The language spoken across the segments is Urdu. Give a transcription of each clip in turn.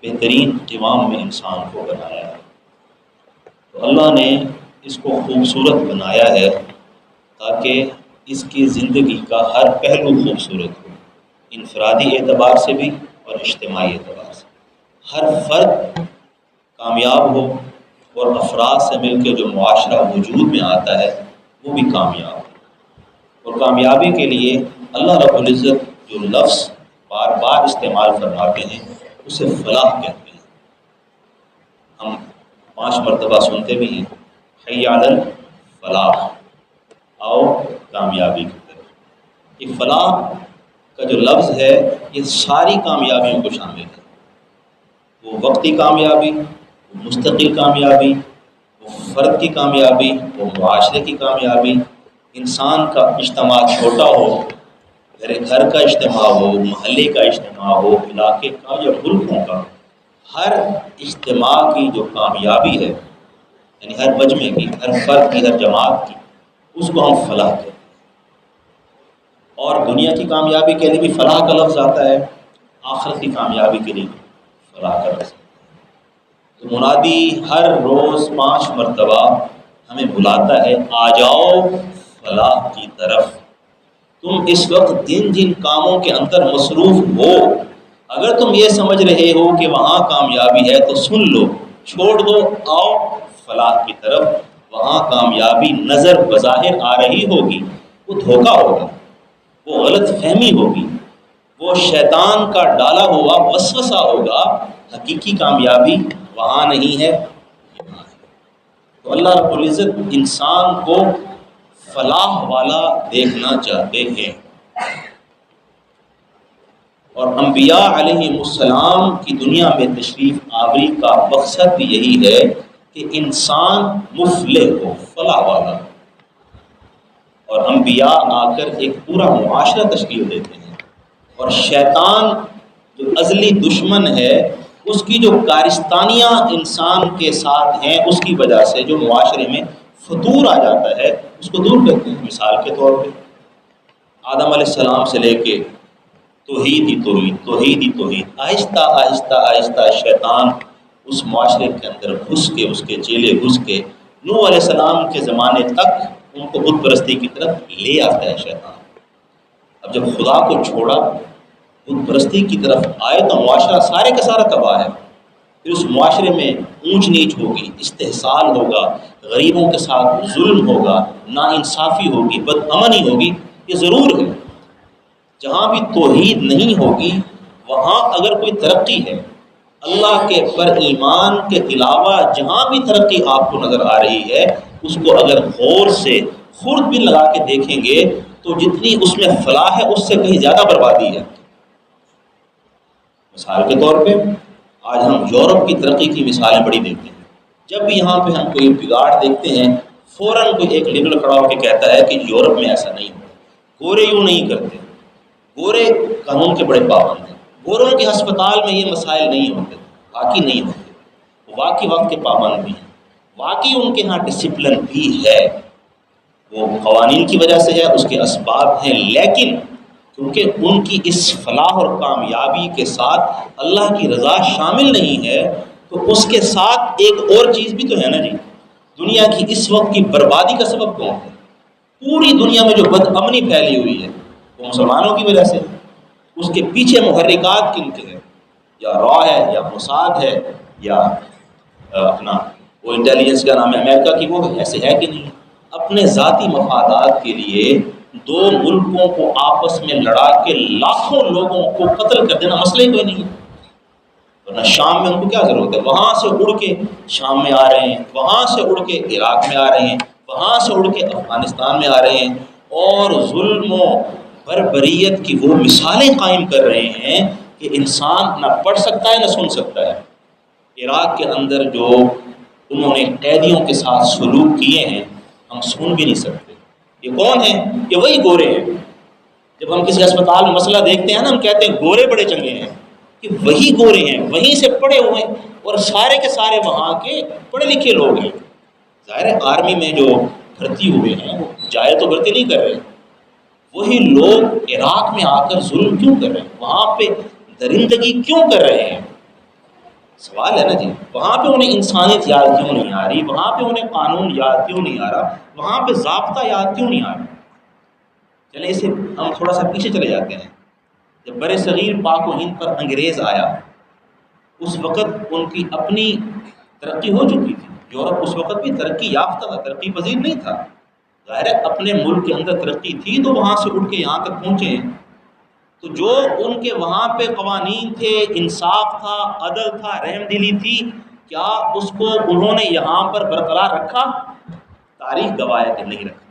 بہترین قوام میں انسان کو بنایا ہے۔ تو اللہ نے اس کو خوبصورت بنایا ہے تاکہ اس کی زندگی کا ہر پہلو خوبصورت ہو، انفرادی اعتبار سے بھی اور اجتماعی اعتبار سے۔ ہر فرد کامیاب ہو اور افراد سے مل کے جو معاشرہ وجود میں آتا ہے وہ بھی کامیاب ہو۔ اور کامیابی کے لیے اللہ رب العزت جو لفظ بار بار استعمال فرماتے ہیں اسے فلاح کہتے ہیں۔ ہم 5 مرتبہ سنتے بھی ہیں، حی علی الفلاح، آؤ کامیابی کی طرف۔ یہ فلاح کا جو لفظ ہے یہ ساری کامیابیوں کو شامل ہے، وہ وقتی کامیابی، وہ مستقل کامیابی، وہ فرد کی کامیابی، وہ معاشرے کی کامیابی، انسان کا اجتماع چھوٹا ہو، گھر کا اجتماع ہو، محلے کا اجتماع ہو، علاقے کا یا ملکوں کا، ہر اجتماع کی جو کامیابی ہے، یعنی ہر مجمع کی، ہر فرد کی، ہر جماعت کی، اس کو ہم فلاح کہتے ہیں۔ اور دنیا کی کامیابی کے لیے بھی فلاح کا لفظ آتا ہے، آخرت کی کامیابی کے لیے بھی فلاح کا لفظ آتا ہے۔ تو منادی ہر روز 5 مرتبہ ہمیں بلاتا ہے، آ جاؤ فلاح کی طرف۔ تم اس وقت جن جن کاموں کے اندر مصروف ہو، اگر تم یہ سمجھ رہے ہو کہ وہاں کامیابی ہے تو سن لو، چھوڑ دو، آؤ فلاح کی طرف۔ وہاں کامیابی نظر بظاہر آ رہی ہوگی، وہ دھوکہ ہوگا، وہ غلط فہمی ہوگی، وہ شیطان کا ڈالا ہوا وسوسہ ہوگا، حقیقی کامیابی وہاں نہیں ہے، یہاں ہے۔ تو اللہ رب العزت انسان کو فلاح والا دیکھنا چاہتے ہیں، اور انبیاء علیہ السلام کی دنیا میں تشریف آوری کا مقصد بھی یہی ہے کہ انسان مفلح ہو، فلاح والا۔ اور انبیاء آ کر ایک پورا معاشرہ تشکیل دیتے ہیں، اور شیطان جو ازلی دشمن ہے اس کی جو کارستانیاں انسان کے ساتھ ہیں، اس کی وجہ سے جو معاشرے میں فتور آ جاتا ہے اس کو دور کرتے ہیں۔ مثال کے طور پہ آدم علیہ السلام سے لے کے توحید ہی توحید، توحید ہی توحید، آہستہ آہستہ آہستہ شیطان اس معاشرے کے اندر گھس کے، اس کے چیلے گھس کے نوح علیہ السلام کے زمانے تک ان کو بت پرستی کی طرف لے آتا ہے شیطان۔ اب جب خدا کو چھوڑا، بت پرستی کی طرف آئے تو معاشرہ سارے کا سارا تباہ ہے۔ پھر اس معاشرے میں اونچ نیچ ہوگی، استحصال ہوگا، غریبوں کے ساتھ ظلم ہوگا، ناانصافی ہوگی، بدامنی ہوگی، یہ ضرور ہے۔ جہاں بھی توحید نہیں ہوگی وہاں اگر کوئی ترقی ہے، اللہ کے پر ایمان کے علاوہ جہاں بھی ترقی آپ کو نظر آ رہی ہے اس کو اگر غور سے خورد بھی لگا کے دیکھیں گے تو جتنی اس میں فلاح ہے اس سے کہیں زیادہ بربادی ہے۔ مثال کے طور پہ آج ہم یورپ کی ترقی کی مثالیں بڑی دیکھتے ہیں۔ جب بھی یہاں پہ ہم کوئی بگاڑ دیکھتے ہیں فوراً کوئی ایک لیبل کھڑا ہو کے کہتا ہے کہ یورپ میں ایسا نہیں ہوتا، گورے یوں نہیں کرتے، گورے قانون کے بڑے پابند ہیں، گوروں کے ہسپتال میں یہ مسائل نہیں ہوتے، واقعی نہیں ہوتے، وہ واقعی وقت کے پابند بھی ہیں، واقعی ان کے ہاں ڈسپلن بھی ہے، وہ قوانین کی وجہ سے ہے، اس کے اسباب ہیں، لیکن کیونکہ ان کی اس فلاح اور کامیابی کے ساتھ اللہ کی رضا شامل نہیں ہے تو اس کے ساتھ ایک اور چیز بھی تو ہے نا جی، دنیا کی اس وقت کی بربادی کا سبب کون ہے؟ پوری دنیا میں جو بد امنی پھیلی ہوئی ہے وہ مسلمانوں کی وجہ سے، اس کے پیچھے محرکات کن کے ہیں؟ یا را ہے، یا موساد ہے، یا اپنا وہ انٹیلیجنس کا نام ہے امریکہ کی، وہ ایسے ہے کہ نہیں؟ اپنے ذاتی مفادات کے لیے 2 ملکوں کو آپس میں لڑا کے لاکھوں لوگوں کو قتل کر دینا مسئلہ ہی کوئی نہیں ہے۔ ورنہ شام میں ان کو کیا ضرورت ہے؟ وہاں سے اڑ کے شام میں آ رہے ہیں، وہاں سے اڑ کے عراق میں آ رہے ہیں، وہاں سے اڑ کے افغانستان میں آ رہے ہیں، اور ظلم و بربریت کی وہ مثالیں قائم کر رہے ہیں کہ انسان نہ پڑھ سکتا ہے نہ سن سکتا ہے۔ عراق کے اندر جو انہوں نے قیدیوں کے ساتھ سلوک کیے ہیں ہم سن بھی نہیں سکتے۔ یہ کون ہیں؟ یہ وہی گورے ہیں۔ جب ہم کسی اسپتال میں مسئلہ دیکھتے ہیں نا ہم کہتے ہیں گورے بڑے چنگے ہیں، کہ وہی گورے ہیں، وہیں سے پڑھے ہوئے ہیں، اور سارے کے سارے وہاں کے پڑھے لکھے لوگ ہیں۔ ظاہر ہے آرمی میں جو بھرتی ہوئے ہیں وہ جائے تو بھرتی نہیں کر رہے، وہی لوگ عراق میں آ کر ظلم کیوں کر رہے ہیں؟ وہاں پہ درندگی کیوں کر رہے ہیں؟ سوال ہے نا جی، وہاں پہ انہیں انسانیت یاد کیوں نہیں آ رہی، وہاں پہ انہیں قانون یاد کیوں نہیں آ رہا، وہاں پہ ضابطہ یاد کیوں نہیں آ رہا؟ چلیں اسے ہم تھوڑا سا پیچھے چلے جاتے ہیں۔ جب بر صغیر پاک و ہند پر انگریز آیا، اس وقت ان کی اپنی ترقی ہو چکی تھی۔ یورپ اس وقت بھی ترقی یافتہ تھا، ترقی پذیر نہیں تھا۔ ظاہر ہے اپنے ملک کے اندر ترقی تھی تو وہاں سے اٹھ کے یہاں تک پہنچے ہیں۔ تو جو ان کے وہاں پہ قوانین تھے، انصاف تھا، عدل تھا، رحم دلی تھی، کیا اس کو انہوں نے یہاں پر برقرار رکھا؟ تاریخ گواہ ہے کہ نہیں رکھا۔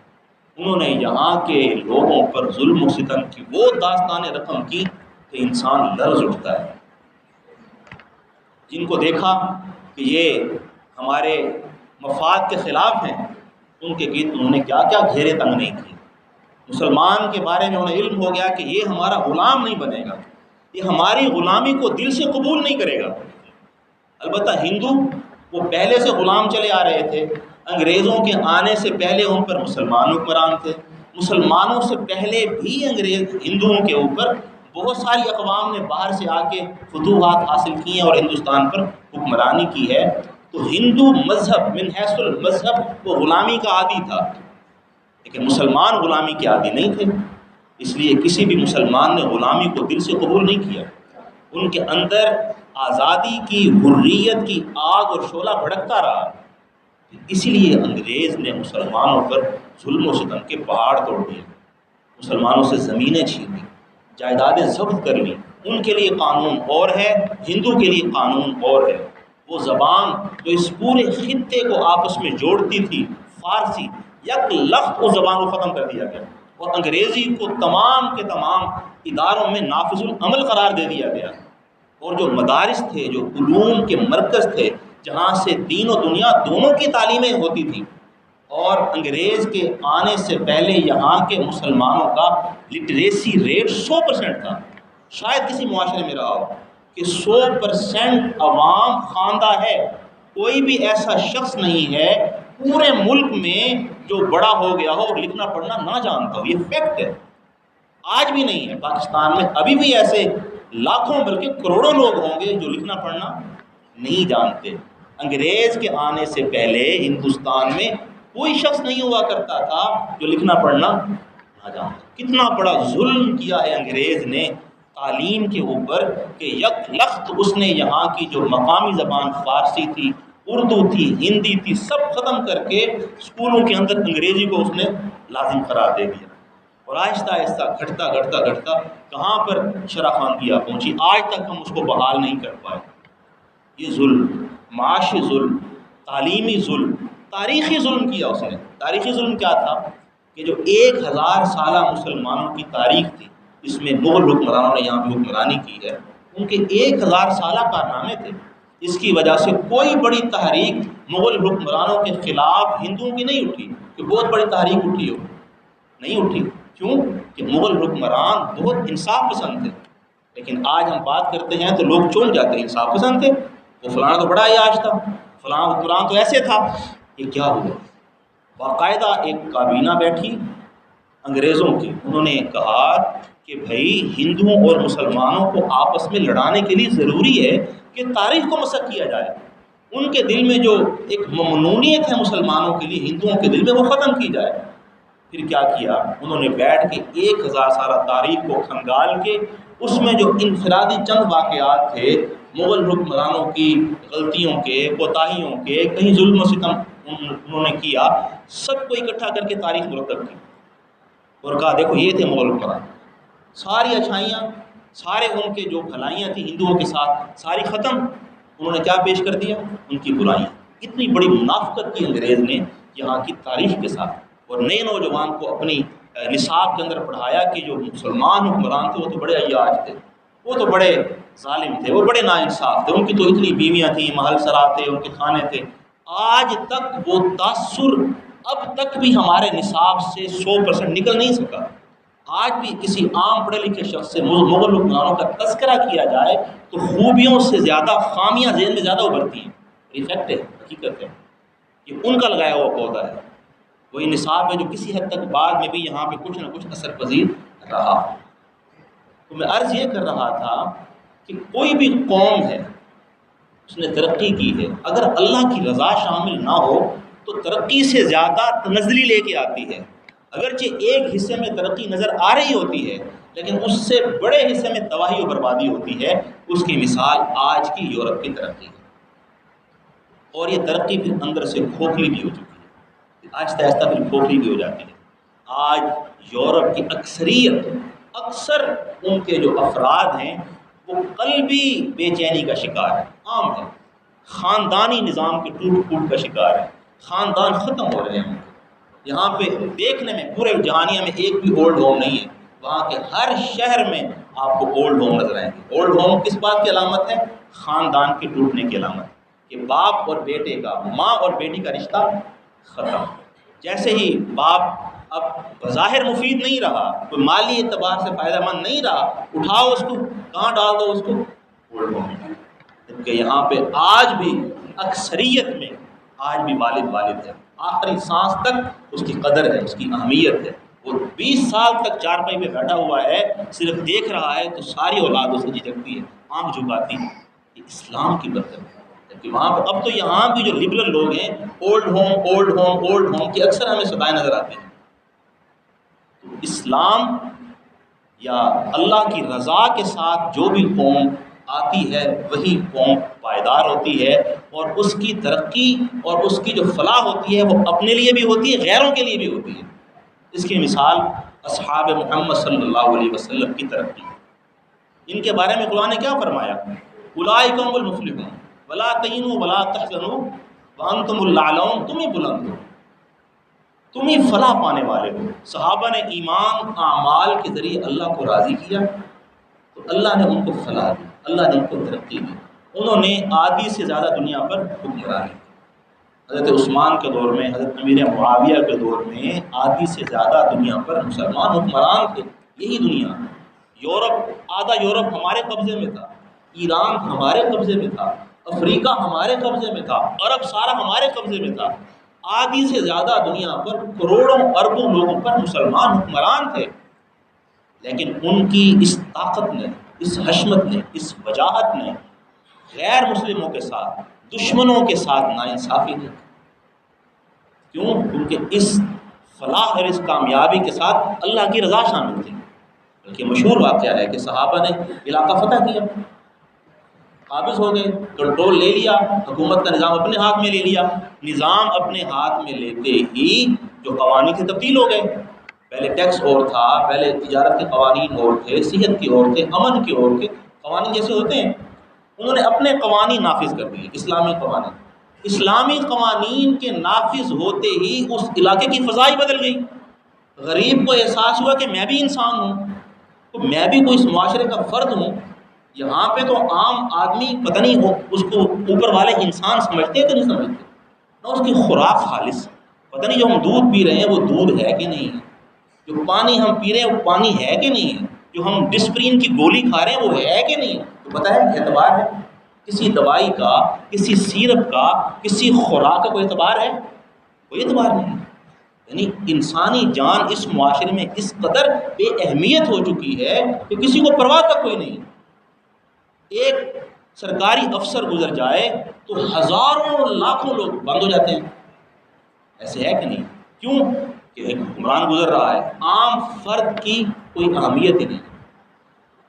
انہوں نے یہاں کے لوگوں پر ظلم و ستم کی وہ داستانیں رقم کی کہ انسان لرز اٹھتا ہے۔ جن کو دیکھا کہ یہ ہمارے مفاد کے خلاف ہیں، ان کے گیت انہوں نے کیا کیا گھیرے تنگ نہیں کیے۔ مسلمان کے بارے میں انہیں علم ہو گیا کہ یہ ہمارا غلام نہیں بنے گا، یہ ہماری غلامی کو دل سے قبول نہیں کرے گا۔ البتہ ہندو وہ پہلے سے غلام چلے آ رہے تھے، انگریزوں کے آنے سے پہلے ان پر مسلمان حکمران تھے، مسلمانوں سے پہلے بھی انگریز ہندوؤں کے اوپر بہت ساری اقوام نے باہر سے آ کے فتوحات حاصل کی ہیں اور ہندوستان پر حکمرانی کی ہے۔ تو ہندو مذہب من حیث المذہب وہ غلامی کا عادی تھا، لیکن مسلمان غلامی کے عادی نہیں تھے، اس لیے کسی بھی مسلمان نے غلامی کو دل سے قبول نہیں کیا۔ ان کے اندر آزادی کی، حریت کی آگ اور شعلہ بھڑکتا رہا۔ اسی لیے انگریز نے مسلمانوں پر ظلم و ستم کے پہاڑ توڑ دیے، مسلمانوں سے زمینیں چھین لی، جائیدادیں ضبط کر لی۔ ان کے لیے قانون اور ہے، ہندو کے لیے قانون اور ہے۔ وہ زبان جو اس پورے خطے کو آپس میں جوڑتی تھی، فارسی، یک لخت اس زبان کو ختم کر دیا گیا اور انگریزی کو تمام کے تمام اداروں میں نافذ العمل قرار دے دیا گیا۔ اور جو مدارس تھے، جو علوم کے مرکز تھے، جہاں سے دین و دنیا دونوں کی تعلیمیں ہوتی تھیں، اور انگریز کے آنے سے پہلے یہاں کے مسلمانوں کا لٹریسی ریٹ 100% تھا۔ شاید کسی معاشرے میں رہا ہو کہ 100% عوام خواندہ ہے، کوئی بھی ایسا شخص نہیں ہے پورے ملک میں جو بڑا ہو گیا ہو اور لکھنا پڑھنا نہ جانتا ہو۔ یہ فیکٹ ہے، آج بھی نہیں ہے پاکستان میں، ابھی بھی ایسے لاکھوں بلکہ کروڑوں لوگ ہوں گے جو لکھنا پڑھنا نہیں جانتے۔ انگریز کے آنے سے پہلے ہندوستان میں کوئی شخص نہیں ہوا کرتا تھا جو لکھنا پڑھنا نہ جانتا۔ کتنا بڑا ظلم کیا ہے انگریز نے تعلیم کے اوپر کہ یک لخت اس نے یہاں کی جو مقامی زبان فارسی تھی، اردو تھی، ہندی تھی، سب ختم کر کے اسکولوں کے اندر انگریزی کو اس نے لازم قرار دے دیا۔ اور آہستہ آہستہ گھٹتا کہاں پر شرح خواندگیاں پہنچی، آج تک ہم اس کو بحال نہیں کر پائے۔ یہ ظلم، معاشی ظلم، تعلیمی ظلم، تاریخی ظلم کیا اس نے۔ تاریخی ظلم کیا تھا کہ جو 1000 سالہ مسلمانوں کی تاریخ تھی، اس میں مغل حکمرانوں نے یہاں پہ حکمرانی کی ہے، ان کے 1000 سالہ کارنامے تھے۔ اس کی وجہ سے کوئی بڑی تحریک مغل حکمرانوں کے خلاف ہندوؤں کی نہیں اٹھی کہ بہت بڑی تحریک اٹھی ہو، نہیں اٹھی۔ کیوں کہ مغل حکمران بہت انصاف پسند تھے، لیکن آج ہم بات کرتے ہیں تو لوگ چونک جاتے ہیں انصاف پسند تھے، وہ فلانا تو بڑا عیاش تھا، فلاں حکمران تو ایسے تھا۔ یہ کیا ہوا؟ باقاعدہ ایک کابینہ بیٹھی انگریزوں کی، انہوں نے کہا کہ بھائی ہندوؤں اور مسلمانوں کو آپس میں لڑانے کے لیے ضروری ہے کہ تاریخ کو مسخ کیا جائے۔ ان کے دل میں جو ایک ممنونیت ہے مسلمانوں کے لیے، ہندوؤں کے دل میں وہ ختم کی جائے۔ پھر کیا کیا؟ انہوں نے بیٹھ کے 1000 سالہ تاریخ کو کھنگال کے اس میں جو انفرادی چند واقعات تھے مغل حکمرانوں کی غلطیوں کے، کوتاہیوں کے، کہیں ظلم و ستم انہوں نے کیا، سب کو اکٹھا کر کے تاریخ مرتب کی اور کہا دیکھو یہ تھے مغل حکمران، ساری اچھائیاں، سارے ان کے جو بھلائیاں تھیں ہندوؤں کے ساتھ ساری ختم۔ انہوں نے کیا پیش کر دیا؟ ان کی برائیاں۔ اتنی بڑی منافقت کی انگریز نے یہاں کی تاریخ کے ساتھ، اور نئے نوجوان کو اپنی نصاب کے اندر پڑھایا کہ جو مسلمان حکمران تھے وہ تو بڑے عیاش تھے، وہ تو بڑے ظالم تھے، وہ بڑے ناانصاف تھے، ان کی تو اتنی بیویاں تھیں، محل سرا تھے، ان کے کھانے تھے۔ آج تک وہ تاثر اب تک بھی ہمارے نصاب سے 100% نکل نہیں سکا۔ آج بھی کسی عام پڑھے لکھے شخص سے مغل حکمرانوں کا تذکرہ کیا جائے تو خوبیوں سے زیادہ خامیاں ذہن میں زیادہ ابھرتی ہیں۔ یہ فیکٹ ہے، حقیقت ہے، یہ ان کا لگایا ہوا پودا ہے، وہی نصاب ہے جو کسی حد تک بعد میں بھی یہاں پہ کچھ نہ کچھ اثر پذیر رہا۔ تو میں عرض یہ کر رہا تھا کہ کوئی بھی قوم ہے اس نے ترقی کی ہے۔ اگر اللہ کی رضا شامل نہ ہو تو ترقی سے زیادہ تنزلی لے کے آتی ہے۔ اگرچہ ایک حصے میں ترقی نظر آ رہی ہوتی ہے لیکن اس سے بڑے حصے میں تباہی و بربادی ہوتی ہے۔ اس کی مثال آج کی یورپ کی ترقی ہے، اور یہ ترقی پھر اندر سے کھوکھلی بھی ہو چکی ہے، آہستہ آہستہ پھر کھوکھلی بھی ہو جاتی ہے۔ آج یورپ کی اکثر ان کے جو افراد ہیں وہ قلبی بے چینی کا شکار ہے، عام ہے، خاندانی نظام کے ٹوٹ پھوٹ کا شکار ہے، خاندان ختم ہو رہے ہیں۔ یہاں پہ دیکھنے میں پورے جہانیہ میں ایک بھی اولڈ ہوم نہیں ہے، وہاں کے ہر شہر میں آپ کو اولڈ ہوم نظر آئیں گے۔ اولڈ ہوم کس بات کی علامت ہے؟ خاندان کے ٹوٹنے کی علامت، کہ باپ اور بیٹے کا، ماں اور بیٹی کا رشتہ ختم۔ جیسے ہی باپ اب بظاہر مفید نہیں رہا، کوئی مالی اعتبار سے فائدہ مند نہیں رہا، اٹھاؤ اس کو، کہاں ڈال دو اس کو؟ اولڈ ہوم میں۔ جبکہ یہاں پہ آج بھی اکثریت میں آج بھی والد ہے، آخری سانس تک اس کی قدر ہے، اس کی اہمیت ہے۔ وہ 20 سال تک چارپائی پہ بیٹھا ہوا ہے، صرف دیکھ رہا ہے تو ساری اولاد اسے جھجکتی ہے، آنکھ جھکاتی ہے۔ یہ اسلام کی برکت ہے۔ جبکہ وہاں پہ اب تو یہاں بھی جو لبرل لوگ ہیں، اولڈ ہوم کی اکثر ہمیں صدائیں نظر آتی ہیں۔ تو اسلام یا اللہ کی رضا کے ساتھ جو بھی قوم آتی ہے وہی قوم پائیدار ہوتی ہے، اور اس کی ترقی اور اس کی جو فلاح ہوتی ہے وہ اپنے لیے بھی ہوتی ہے، غیروں کے لیے بھی ہوتی ہے۔ اس کی مثال اصحاب محمد صلی اللہ علیہ وسلم کی ترقی، ان کے بارے میں قرآن نے کیا فرمایا؟ اولئک هم المفلحون ولا تہنوا ولا تحزنوا وانتم الاعلون، تم ہی بلند ہو، تم ہی فلاح پانے والے ہو۔ صحابہ نے ایمان اعمال کے ذریعے اللہ کو راضی کیا تو اللہ نے ان کو فلاح دی، اللہ نے ان کو ترقی دی۔ انہوں نے آدھی سے زیادہ دنیا پر حکمرانی کی۔ حضرت عثمان کے دور میں، حضرت امیر معاویہ کے دور میں آدھی سے زیادہ دنیا پر مسلمان حکمران تھے۔ یہی دنیا، آدھا یورپ ہمارے قبضے میں تھا، ایران ہمارے قبضے میں تھا، افریقہ ہمارے قبضے میں تھا، عرب سارا ہمارے قبضے میں تھا۔ آدھی سے زیادہ دنیا پر کروڑوں اربوں لوگوں پر مسلمان حکمران تھے، لیکن ان کی اس طاقت نے، اس حشمت نے، اس وجاہت نے غیر مسلموں کے ساتھ، دشمنوں کے ساتھ ناانصافی نہیں۔ کیوں؟ کیونکہ اس فلاح اور اس کامیابی کے ساتھ اللہ کی رضا شامل تھی۔ بلکہ مشہور واقعہ ہے کہ صحابہ نے علاقہ فتح کیا، قابض ہو گئے، کنٹرول لے لیا، حکومت کا نظام اپنے ہاتھ میں لے لیا۔ نظام اپنے ہاتھ میں لیتے ہی جو قوانین سے تبدیل ہو گئے، پہلے ٹیکس اور تھا، پہلے تجارت کے قوانین اور تھے، صحت کے اور تھے، امن کے اور تھے، قوانین جیسے ہوتے ہیں، انہوں نے اپنے قوانین نافذ کر دیے، اسلامی قوانین۔ اسلامی قوانین کے نافذ ہوتے ہی اس علاقے کی فضا ہی بدل گئی۔ غریب کو احساس ہوا کہ میں بھی انسان ہوں، تو میں بھی کوئی اس معاشرے کا فرد ہوں۔ یہاں پہ تو عام آدمی پتہ نہیں ہو اس کو اوپر والے انسان سمجھتے کہ نہیں سمجھتے، نہ اس کی خوراک خالص، پتہ نہیں جو ہم دودھ پی رہے ہیں وہ دودھ ہے کہ نہیں ہے، جو پانی ہم پی رہے ہیں وہ پانی ہے کہ نہیں ہے، جو ہم ڈسپرین کی گولی کھا رہے ہیں وہ ہے کہ نہیں ہے۔ تو پتہ ہے اعتبار ہے کسی دوائی کا، کسی سیرپ کا، کسی خوراک کا کوئی اعتبار ہے؟ کوئی اعتبار نہیں۔ یعنی انسانی جان اس معاشرے میں اس قدر بے اہمیت ہو چکی ہے کہ کسی کو پرواہ تک کوئی نہیں۔ ایک سرکاری افسر گزر جائے تو ہزاروں لاکھوں لوگ بند ہو جاتے ہیں، ایسے ہے کہ نہیں؟ کیوں؟ کہ ایک حکمران گزر رہا ہے، عام فرد کی کوئی اہمیت ہی نہیں۔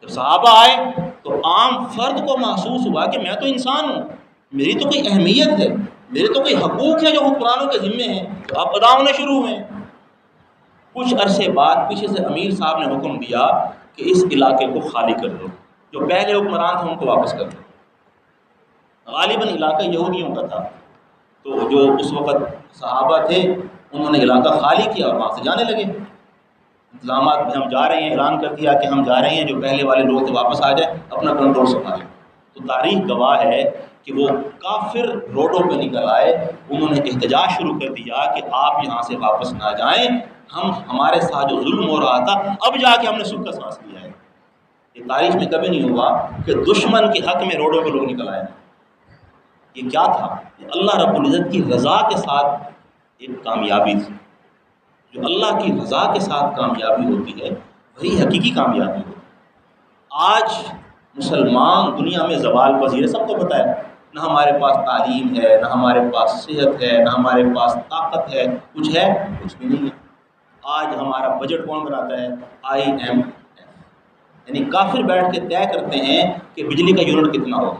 جب صحابہ آئے تو عام فرد کو محسوس ہوا کہ میں تو انسان ہوں، میری تو کوئی اہمیت ہے، میرے تو کوئی حقوق ہیں جو حکمرانوں کے ذمے ہیں، تو اب ادا ہونے شروع ہوئے۔ کچھ عرصے بعد پیچھے سے امیر صاحب نے حکم دیا کہ اس علاقے کو خالی کر دو، جو پہلے حکمران تھے ان کو واپس کر دو۔ غالباً علاقہ یہودیوں کا تھا، تو جو اس وقت صحابہ تھے انہوں نے علاقہ خالی کیا اور وہاں سے جانے لگے۔ انتظامات میں ہم جا رہے ہیں، اعلان کر دیا کہ ہم جا رہے ہیں، جو پہلے والے لوگ تھے واپس آ جائیں، اپنا کنٹرول سنبھالیں۔ تو تاریخ گواہ ہے کہ وہ کافر روڈوں پہ نکل آئے، انہوں نے احتجاج شروع کر دیا کہ آپ یہاں سے واپس نہ جائیں، ہمارے ساتھ جو ظلم ہو رہا تھا اب جا کے ہم نے سکھ کا سانس لیا ہے۔ یہ تاریخ میں کبھی نہیں ہوا کہ دشمن کے حق میں روڈوں پہ لوگ نکل آئے۔ یہ کیا تھا؟ یہ اللہ رب العزت کی رضا کے ساتھ ایک کامیابی تھی۔ جو اللہ کی رضا کے ساتھ کامیابی ہوتی ہے وہی حقیقی کامیابی ہوتی ہے۔ آج مسلمان دنیا میں زوال پذیر ہے، سب کو پتہ ہے، نہ ہمارے پاس تعلیم ہے، نہ ہمارے پاس صحت ہے، نہ ہمارے پاس طاقت ہے، کچھ ہے؟ کچھ بھی نہیں ہے۔ آج ہمارا بجٹ کون بناتا ہے؟ IMF، یعنی کافر بیٹھ کے طے کرتے ہیں کہ بجلی کا یونٹ کتنا ہوگا،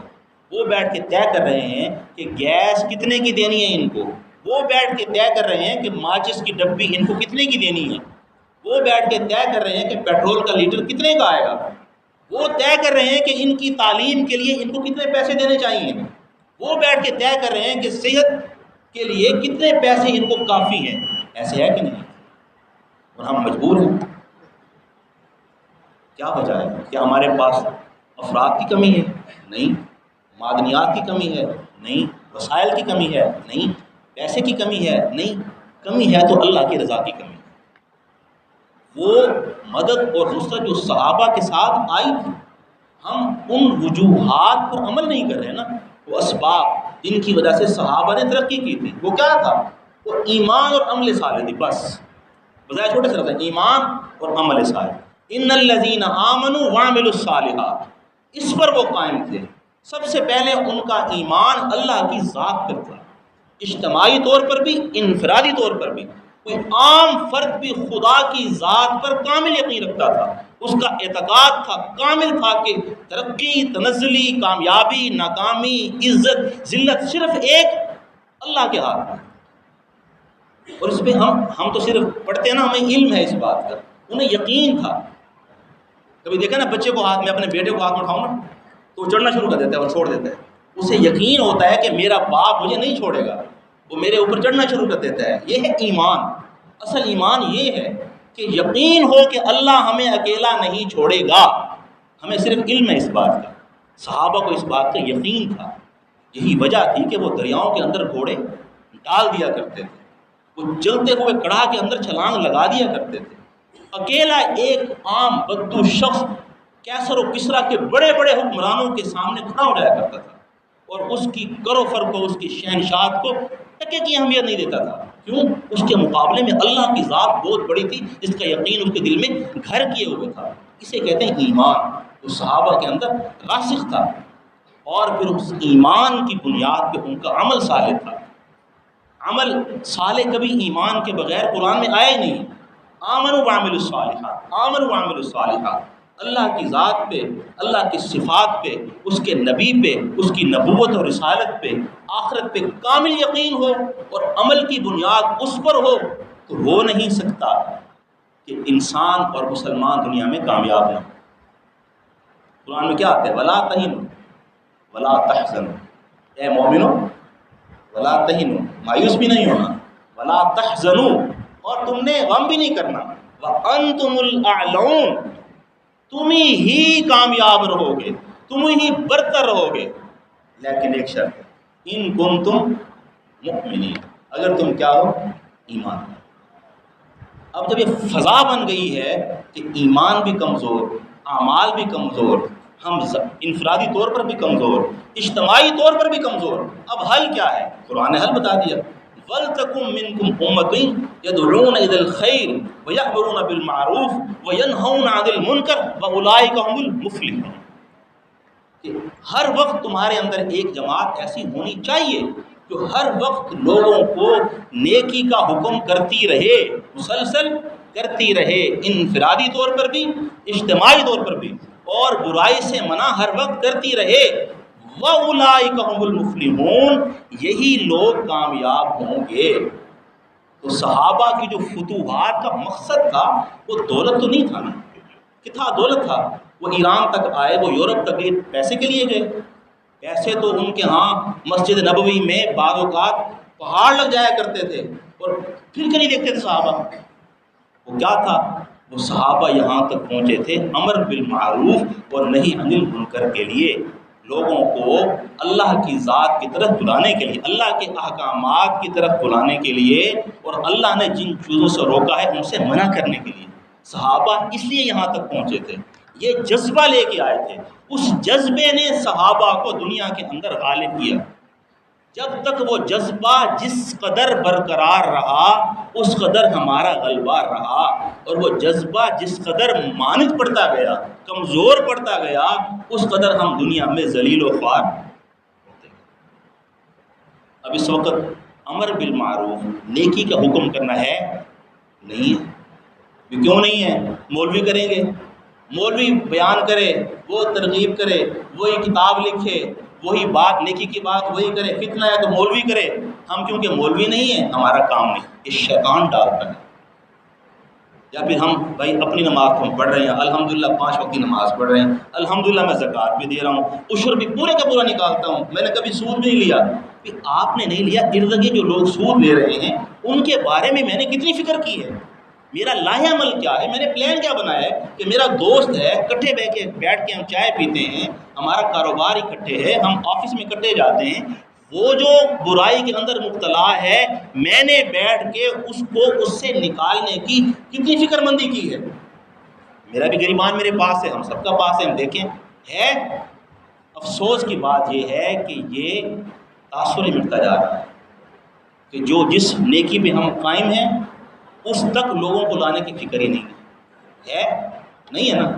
وہ بیٹھ کے طے کر رہے ہیں کہ گیس کتنے کی دینی ہے ان کو، وہ بیٹھ کے طے کر رہے ہیں کہ ماچس کی ڈبی ان کو کتنے کی دینی ہے، وہ بیٹھ کے طے کر رہے ہیں کہ پیٹرول کا لیٹر کتنے کا آئے گا، وہ طے کر رہے ہیں کہ ان کی تعلیم کے لیے ان کو کتنے پیسے دینے چاہیے، وہ بیٹھ کے طے کر رہے ہیں کہ صحت کے لیے کتنے پیسے ان کو کافی ہیں۔ ایسے ہے کہ نہیں؟ اور ہم مجبور ہیں۔ کیا وجہ ہے؟ کیا ہمارے پاس افراد کی کمی ہے؟ نہیں۔ معدنیات کی کمی ہے؟ نہیں۔ وسائل کی کمی ہے؟ نہیں۔ پیسے کی کمی ہے؟ نہیں۔ کمی ہے تو اللہ کی رضا کی کمی ہے۔ وہ مدد اور نصرت جو صحابہ کے ساتھ آئی تھی، ہم ان وجوہات پر عمل نہیں کر رہے نا۔ وہ اسباب جن کی وجہ سے صحابہ نے ترقی کی تھی وہ کیا تھا؟ وہ ایمان اور عمل صالح تھی، بس بظاہر چھوٹے سے رہتا ہے، ایمان اور عمل صالح۔ ان الذین آمنوا وعملوا الصالحات، اس پر وہ قائم تھے۔ سب سے پہلے ان کا ایمان اللہ کی ذات پر تھا، اجتماعی طور پر بھی، انفرادی طور پر بھی۔ کوئی عام فرد بھی خدا کی ذات پر کامل یقین رکھتا تھا، اس کا اعتقاد تھا، کامل تھا کہ ترقی، تنزلی، کامیابی، ناکامی، عزت، ذلت صرف ایک اللہ کے ہاتھ میں۔ اور اس پہ ہم تو صرف پڑھتے ہیں نا، ہمیں علم ہے اس بات کا، انہیں یقین تھا۔ کبھی دیکھا نا بچے کو ہاتھ میں، اپنے بیٹے کو ہاتھ میں اٹھاؤں نا تو وہ چڑھنا شروع کر دیتا ہے اور چھوڑ دیتا ہے، اسے یقین ہوتا ہے کہ میرا باپ مجھے نہیں چھوڑے گا، وہ میرے اوپر چڑھنا شروع کر دیتا ہے۔ یہ ہے ایمان۔ اصل ایمان یہ ہے کہ یقین ہو کہ اللہ ہمیں اکیلا نہیں چھوڑے گا، ہمیں صرف علم ہے اس بات کا۔ صحابہ کو اس بات کا یقین تھا، یہی وجہ تھی کہ وہ دریاؤں کے اندر گھوڑے ڈال دیا کرتے تھے، وہ چلتے ہوئے کڑھا کے اندر چھلانگ لگا دیا کرتے تھے۔ اکیلا ایک عام بدو شخص کیسر و کسریٰ کے بڑے بڑے حکمرانوں کے سامنے کھڑا ہو جایا کرتا تھا اور اس کی کر و فر کو، اس کی شہنشاہت کو ٹکے کی اہمیت نہیں دیتا تھا۔ کیوں؟ اس کے مقابلے میں اللہ کی ذات بہت بڑی تھی، جس کا یقین اس کے دل میں گھر کیے ہوئے تھا۔ اسے کہتے ہیں ایمان، جو صحابہ کے اندر راسخ تھا۔ اور پھر اس ایمان کی بنیاد پہ ان کا عمل صالح تھا۔ عمل صالح کبھی ایمان کے بغیر قرآن میں آیا ہی نہیں۔ آمنوا وعملوا الصالحات، آمنوا وعملوا الصالحات، اللہ کی ذات پہ، اللہ کی صفات پہ، اس کے نبی پہ، اس کی نبوت اور رسالت پہ، آخرت پہ کامل یقین ہو اور عمل کی بنیاد اس پر ہو تو ہو نہیں سکتا کہ انسان اور مسلمان دنیا میں کامیاب نہ ہو۔ قرآن میں کیا آتا ہے؟ ولا تہنوا ولا تحزنوا، اے مومنو ولا تہنوا، مایوس بھی نہیں ہونا، ولا تحزنوا، اور تم نے غم بھی نہیں کرنا، وانتم الاعلون، تم ہی کامیاب رہو گے، تم ہی برتر رہو گے، لیکن ایک شرط، ان کنتم مؤمنین، اگر تم کیا ہو؟ ایمان۔ اب جب یہ فضا بن گئی ہے کہ ایمان بھی کمزور، اعمال بھی کمزور، ہم انفرادی طور پر بھی کمزور، اجتماعی طور پر بھی کمزور، اب حل کیا ہے؟ قرآن نے حل بتا دیا، وَلْتَكُن مِّنكُمْ أُمَّةٌ يَدْعُونَ إِلَى الْخَيْرِ وَيَأْمُرُونَ بِالْمَعْرُوفِ وَيَنْهَوْنَ عَنِ الْمُنكَرِ وَأُولَٰئِكَ هُمُ الْمُفْلِحُونَ، کہ ہر وقت تمہارے اندر ایک جماعت ایسی ہونی چاہیے جو ہر وقت لوگوں کو نیکی کا حکم کرتی رہے، مسلسل کرتی رہے، انفرادی طور پر بھی، اجتماعی طور پر بھی، اور برائی سے منع ہر وقت کرتی رہے۔ وَأُولَٰئِكَ هُمُ الْمُفْلِحُونَ، یہی لوگ کامیاب ہوں گے۔ تو صحابہ کی جو فتوحات کا مقصد تھا وہ دولت تو نہیں تھا نا، کہ تھا دولت تھا، وہ ایران تک آئے، وہ یورپ تک گئے، پیسے کے لیے گئے؟ پیسے تو ان کے ہاں مسجد نبوی میں بعض اوقات پہاڑ لگ جایا کرتے تھے اور پھر کے نہیں دیکھتے تھے صحابہ۔ وہ کیا تھا؟ وہ صحابہ یہاں تک پہنچے تھے امر بالمعروف اور نہی عن المنکر کے لیے، لوگوں کو اللہ کی ذات کی طرف بلانے کے لیے، اللہ کے احکامات کی طرف بلانے کے لیے، اور اللہ نے جن چیزوں سے روکا ہے ان سے منع کرنے کے لیے۔ صحابہ اس لیے یہاں تک پہنچے تھے، یہ جذبہ لے کے آئے تھے۔ اس جذبے نے صحابہ کو دنیا کے اندر غالب کیا۔ جب تک وہ جذبہ جس قدر برقرار رہا اس قدر ہمارا غلبہ رہا، اور وہ جذبہ جس قدر مانت پڑتا گیا، کمزور پڑتا گیا، اس قدر ہم دنیا میں ذلیل و خوار ہوتے گئے۔ اب اس وقت امر بالمعروف نیکی کا حکم کرنا ہے نہیں ہے، کیوں نہیں ہے؟ مولوی کریں گے، مولوی بیان کرے، وہ ترغیب کرے، وہی کتاب لکھے، وہی بات نیکی کی بات وہی کرے، فتنہ ہے تو مولوی کرے، ہم کیونکہ مولوی نہیں ہیں ہمارا کام نہیں، یہ شیطان ڈالتا ہے۔ یا پھر ہم بھائی اپنی نماز تو ہم پڑھ رہے ہیں، الحمدللہ 5 وقت کی نماز پڑھ رہے ہیں، الحمدللہ میں زکوٰۃ بھی دے رہا ہوں، عشر بھی پورے کا پورا نکالتا ہوں، میں نے کبھی سود بھی نہیں لیا۔ پھر آپ نے نہیں لیا، ارد گرد جو لوگ سود لے رہے ہیں ان کے بارے میں نے کتنی فکر کی ہے، میرا لاہ عمل کیا ہے، میں نے پلان کیا بنایا ہے کہ میرا دوست ہے، اکٹھے بیٹھ کے ہم چائے پیتے ہیں، ہمارا کاروبار اکٹھے ہے، ہم آفس میں اکٹھے جاتے ہیں، وہ جو برائی کے اندر مبتلا ہے میں نے بیٹھ کے اس کو اس سے نکالنے کی کتنی فکر مندی کی ہے۔ میرا بھی گریبان میرے پاس ہے، ہم سب کا پاس ہے، ہم دیکھیں ہے۔ افسوس کی بات یہ ہے کہ یہ تاثر مٹتا جا رہا ہے کہ جو جس نیکی پہ ہم قائم ہیں اس تک لوگوں کو لانے کی فکر ہی نہیں ہے نہیں ہے نا۔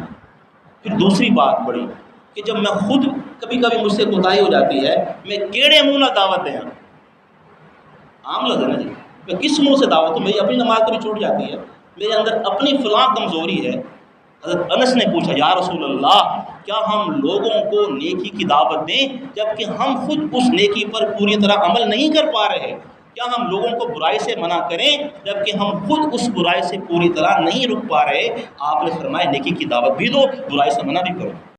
پھر دوسری بات بڑی کہ جب میں خود کبھی کبھی مجھ سے کوتاہی ہو جاتی ہے، میں کیڑے منہ نہ دعوت دیں، عام لگ ہے نا جی، میں کس منہ سے دعوت دوں؟ میری اپنی نماز کبھی چھوٹ جاتی ہے، میرے اندر اپنی فلاں کمزوری ہے۔ حضرت انس نے پوچھا یا رسول اللہ کیا ہم لوگوں کو نیکی کی دعوت دیں جبکہ ہم خود اس نیکی پر پوری طرح عمل نہیں کر پا رہے؟ کیا ہم لوگوں کو برائی سے منع کریں جبکہ ہم خود اس برائی سے پوری طرح نہیں رک پا رہے؟ آپ نے فرمایا نیکی کی دعوت بھی دو، برائی سے منع بھی کرو۔